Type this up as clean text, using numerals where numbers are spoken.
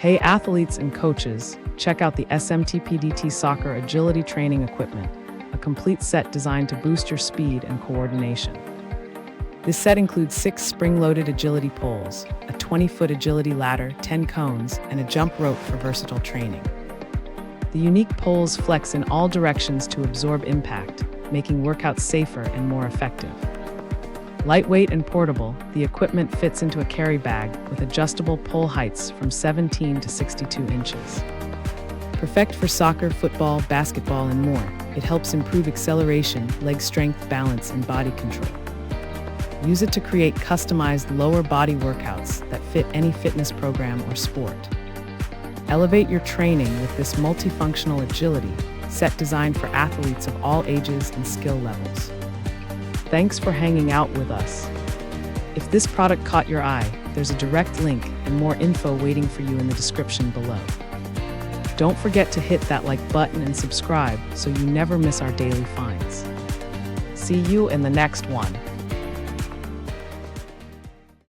Hey athletes and coaches, check out the SMTPDT Soccer Agility Training Equipment, a complete set designed to boost your speed and coordination. This set includes 6 spring-loaded agility poles, a 20-foot agility ladder, 10 cones, and a jump rope for versatile training. The unique poles flex in all directions to absorb impact, making workouts safer and more effective. Lightweight and portable, the equipment fits into a carry bag with adjustable pole heights from 17 to 62 inches. Perfect for soccer, football, basketball, and more, it helps improve acceleration, leg strength, balance, and body control. Use it to create customized lower body workouts that fit any fitness program or sport. Elevate your training with this multifunctional agility set designed for athletes of all ages and skill levels. Thanks for hanging out with us. If this product caught your eye, there's a direct link and more info waiting for you in the description below. Don't forget to hit that like button and subscribe so you never miss our daily finds. See you in the next one.